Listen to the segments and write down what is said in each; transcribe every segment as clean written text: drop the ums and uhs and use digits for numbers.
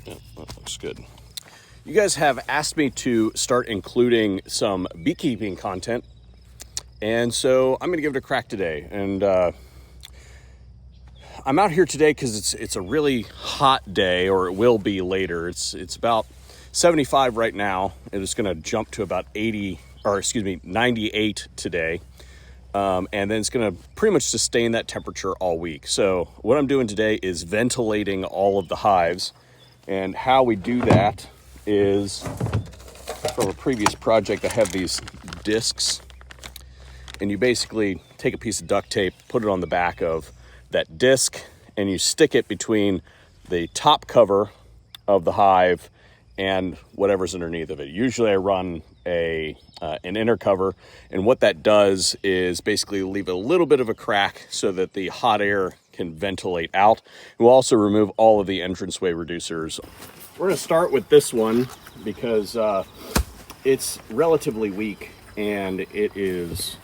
Yeah, that looks good. You guys have asked me to start including some beekeeping content, and so I'm going to give it a crack today. And I'm out here today because it's a really hot day, or it will be later. It's about 75 right now, and it's going to jump to about 98 today. And then it's going to pretty much sustain that temperature all week. So what I'm doing today is ventilating all of the hives. And how we do that is, from a previous project, I have these discs. And you basically take a piece of duct tape, put it on the back of that disc, and you stick it between the top cover of the hive and whatever's underneath of it. Usually I run an inner cover, and what that does is basically leave a little bit of a crack so that the hot air can ventilate out. We'll also remove all of the entranceway reducers. We're going to start with this one because it's relatively weak and it is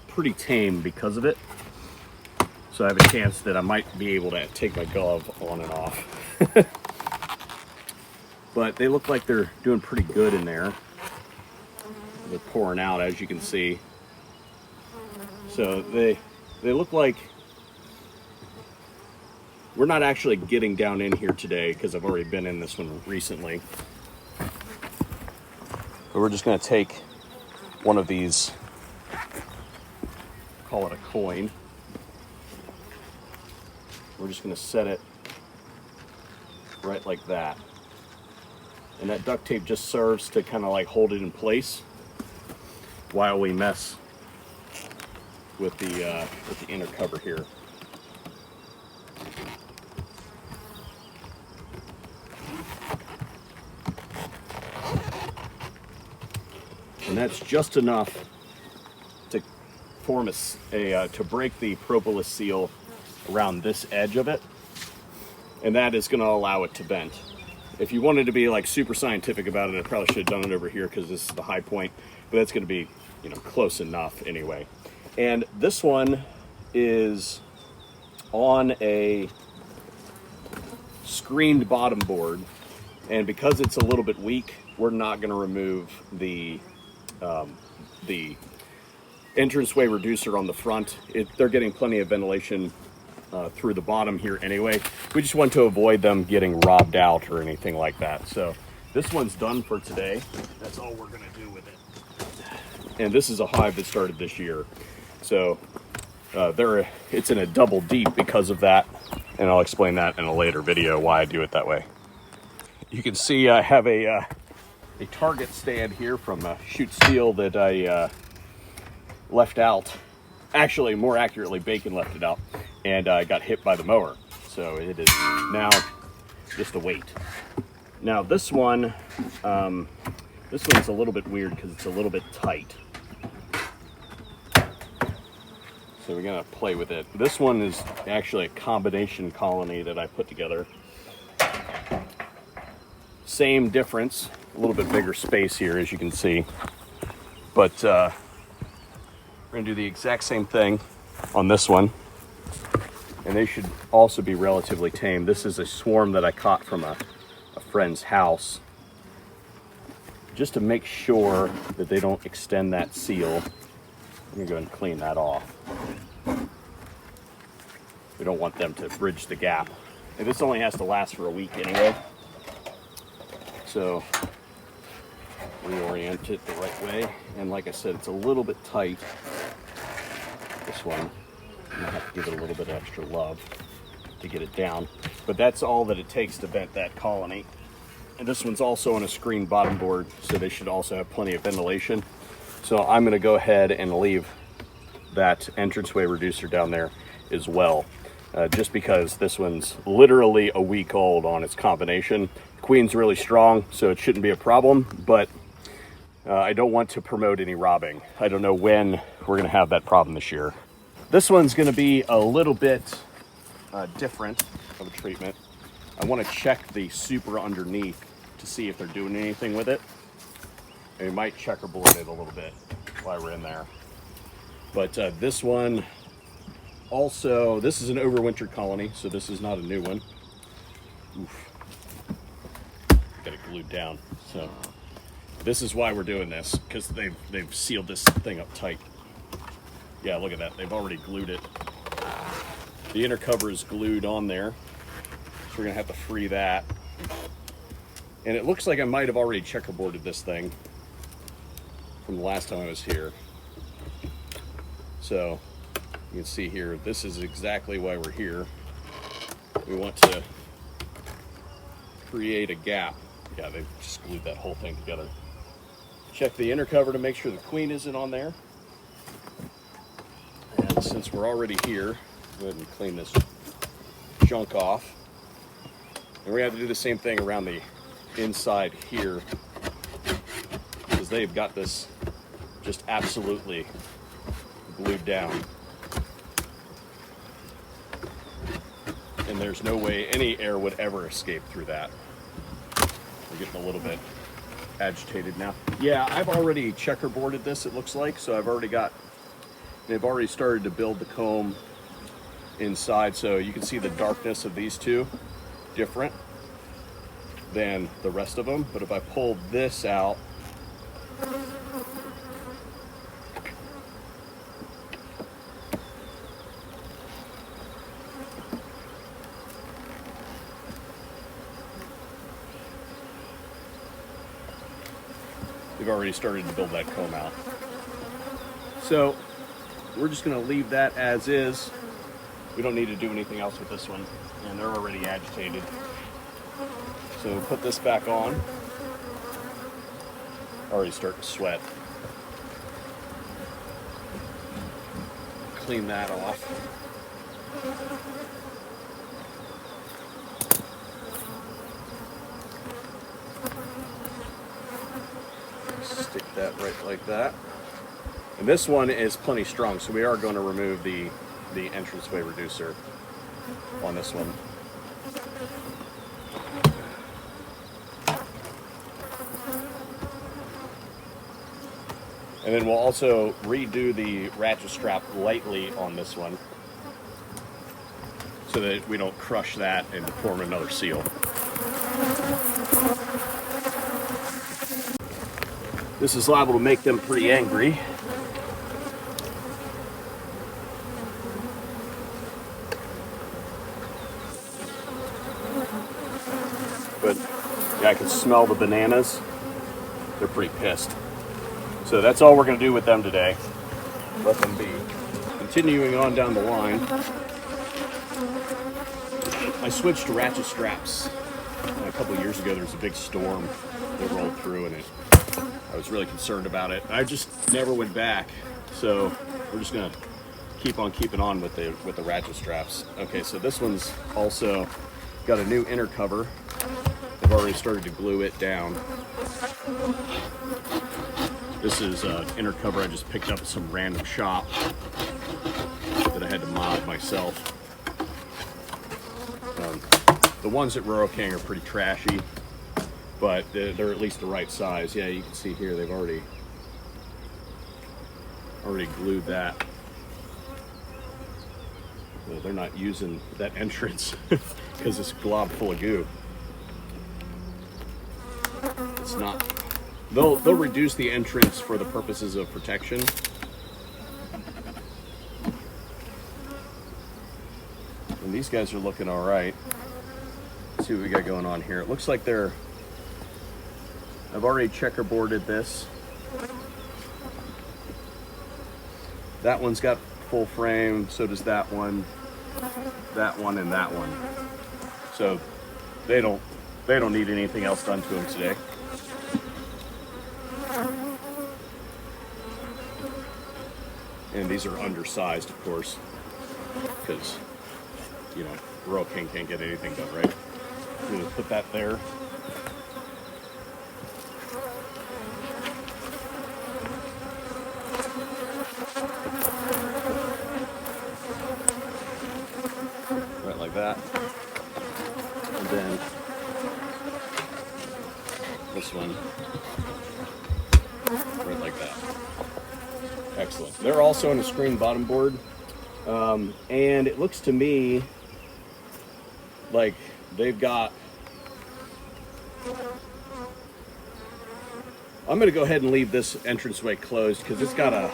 pretty tame because of it. So I have a chance that I might be able to take my glove on and off. But they look like they're doing pretty good in there. They're pouring out, as you can see. So they look like we're not actually getting down in here today because I've already been in this one recently. But we're just going to take one of these, call it a coin. We're just going to set it right like that. And that duct tape just serves to kind of like hold it in place while we mess with the inner cover here. And that's just enough to form to break the propolis seal around this edge of it, and that is going to allow it to vent. If you wanted to be like super scientific about it, I probably should have done it over here because this is the high point, but that's going to be, close enough anyway. And this one is on a screened bottom board, and because it's a little bit weak, we're not going to remove the entranceway reducer on the front. They're getting plenty of ventilation through the bottom here anyway. We just want to avoid them getting robbed out or anything like that. So this one's done for today. That's all we're going to do with it. And this is a hive that started this year. So it's in a double deep because of that. And I'll explain that in a later video why I do it that way. You can see I have a target stand here from shoot steel that I left out. Actually, more accurately, Bacon left it out, and I got hit by the mower. So it is now just a weight. Now this one's a little bit weird because it's a little bit tight. So we're gonna play with it. This one is actually a combination colony that I put together. Same difference, a little bit bigger space here, as you can see. But we're gonna do the exact same thing on this one. And they should also be relatively tame. This is a swarm that I caught from a friend's house. Just to make sure that they don't extend that seal, I'm gonna go ahead and clean that off. We don't want them to bridge the gap. And this only has to last for a week anyway. So reorient it the right way. And like I said, it's a little bit tight. This one, I'm gonna have to give it a little bit of extra love to get it down. But that's all that it takes to vent that colony. And this one's also on a screened bottom board, so they should also have plenty of ventilation. So I'm gonna go ahead and leave that entranceway reducer down there as well. Just because this one's literally a week old on its combination. Queen's really strong, so it shouldn't be a problem, but I don't want to promote any robbing. I don't know when we're gonna have that problem this year. This one's gonna be a little bit different of a treatment. I wanna check the super underneath to see if they're doing anything with it. And we might checkerboard it a little bit while we're in there. But this one, also, this is an overwintered colony, so this is not a new one. Oof. get it glued down. So this is why we're doing this, because they've sealed this thing up tight. Yeah, look at that. They've already glued it. The inner cover is glued on there, so we're gonna have to free that. And it looks like I might have already checkerboarded this thing from the last time I was here. So you can see here, this is exactly why we're here. We want to create a gap. Yeah, they've just glued that whole thing together. Check the inner cover to make sure the queen isn't on there. And since we're already here, go ahead and clean this junk off. And we're gonna have to do the same thing around the inside here, because they've got this just absolutely glued down. And there's no way any air would ever escape through that. We're getting a little bit agitated now. Yeah, I've already checkerboarded this, it looks like, so they've already started to build the comb inside, so you can see the darkness of these two different than the rest of them. But if I pull this out, they've already started to build that comb out. So we're just going to leave that as is. We don't need to do anything else with this one, and they're already agitated. So we'll put this back on. Already starting to sweat. Clean that off. Stick that right like that. And this one is plenty strong, so we are going to remove the entranceway reducer on this one. And then we'll also redo the ratchet strap lightly on this one, so that we don't crush that and form another seal. This is liable to make them pretty angry. But yeah, I can smell the bananas. They're pretty pissed. So that's all we're going to do with them today. Let them be. Continuing on down the line, I switched to ratchet straps. A couple of years ago, there was a big storm that rolled through, and I was really concerned about it. I just never went back. So we're just going to keep on keeping on with the ratchet straps. Okay, so this one's also got a new inner cover. I've already started to glue it down. This is an inner cover I just picked up at some random shop that I had to mod myself. The ones at Rural King are pretty trashy, but they're at least the right size. Yeah, you can see here they've already glued that. So they're not using that entrance because it's glob full of goo. It's not. They'll reduce the entrance for the purposes of protection. And these guys are looking all right. Let's see what we got going on here. It looks like I've already checkerboarded this. That one's got full frame, so does that one, and that one. So they don't need anything else done to them today. And these are undersized, of course, because, you know, Rural King can't get anything done, right? I'm going to put that there. Right like that. And then this one, right like that. Excellent. They're also on a screen bottom board, and it looks to me like they've got I'm going to go ahead and leave this entranceway closed because it's got a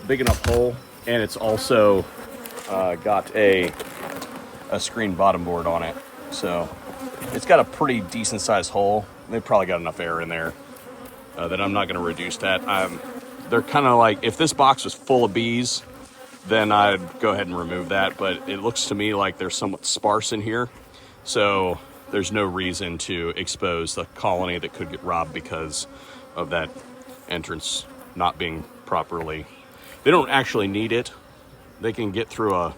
big enough hole, and it's also got a screen bottom board on it. So it's got a pretty decent sized hole. They've probably got enough air in there that I'm not going to reduce that. They're kind of like, if this box was full of bees, then I'd go ahead and remove that. But it looks to me like they're somewhat sparse in here. So there's no reason to expose the colony that could get robbed because of that entrance not being properly. They don't actually need it. They can get through a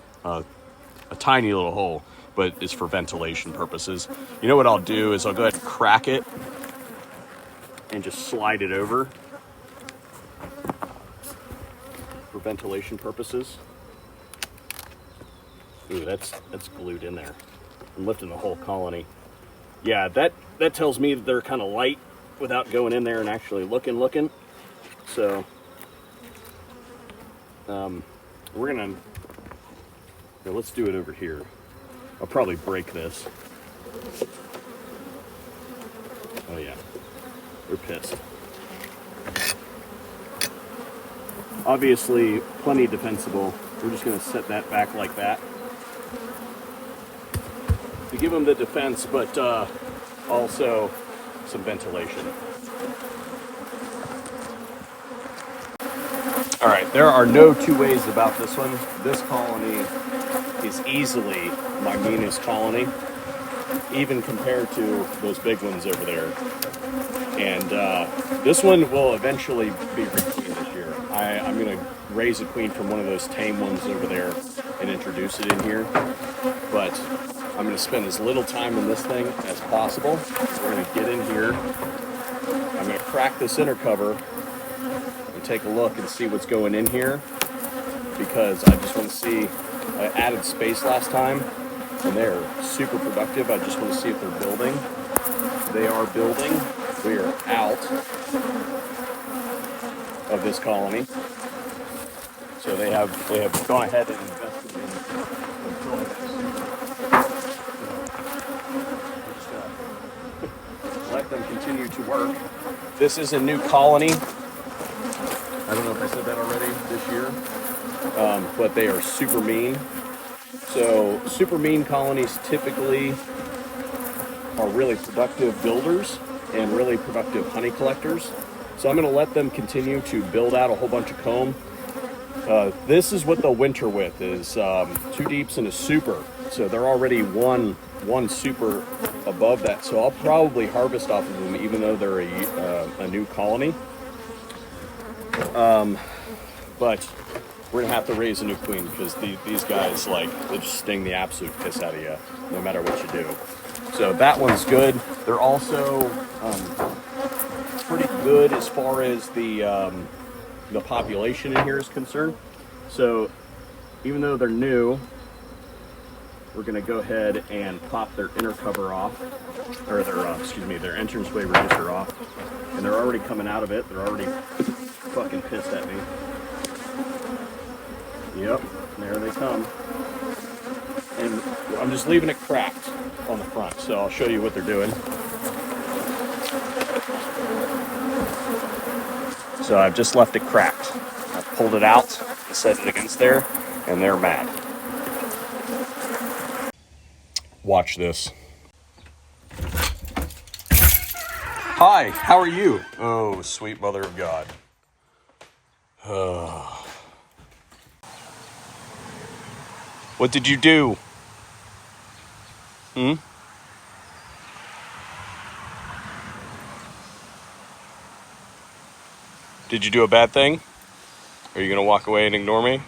tiny little hole, but it's for ventilation purposes. You know what I'll do is I'll go ahead and crack it and just slide it over for ventilation purposes. Ooh, that's glued in there. I'm lifting the whole colony. Yeah, that tells me that they're kind of light without going in there and actually looking. So we're gonna, let's do it over here. I'll probably break this. Oh yeah, they're pissed. Obviously, plenty defensible. We're just gonna set that back like that to give them the defense, but also some ventilation. All right, there are no two ways about this one. This colony is easily my meanest colony, even compared to those big ones over there. And this one will eventually be requeened this year. I'm going to raise a queen from one of those tame ones over there and introduce it in here. But I'm going to spend as little time in this thing as possible. We're going to get in here. I'm going to crack this inner cover and take a look and see what's going in here, because I just want to see. I added space last time and they're super productive. I just want to see if they're building. They are building. We are out of this colony. So they have gone ahead and invested in filling this. Let them continue to work. This is a new colony. I don't know if I said that already this year, but they are super mean. So super mean colonies typically are really productive builders and really productive honey collectors. So I'm going to let them continue to build out a whole bunch of comb. This is what they'll winter with, is 2 deeps and a super. So they're already one super above that. So I'll probably harvest off of them even though they're a new colony. But we're gonna have to raise a new queen because these guys, like, they just sting the absolute piss out of you no matter what you do. So that one's good. They're also pretty good as far as the population in here is concerned. So even though they're new, we're gonna go ahead and pop their inner cover off, or their entranceway reducer off, and they're already coming out of it. They're already fucking pissed at me. Yep, there they come. And I'm just leaving it cracked on the front, so I'll show you what they're doing. So I've just left it cracked. I've pulled it out and set it against there, and they're mad. Watch this. Hi, how are you? Oh, sweet mother of God. What did you do? Did you do a bad thing? Are you gonna walk away and ignore me?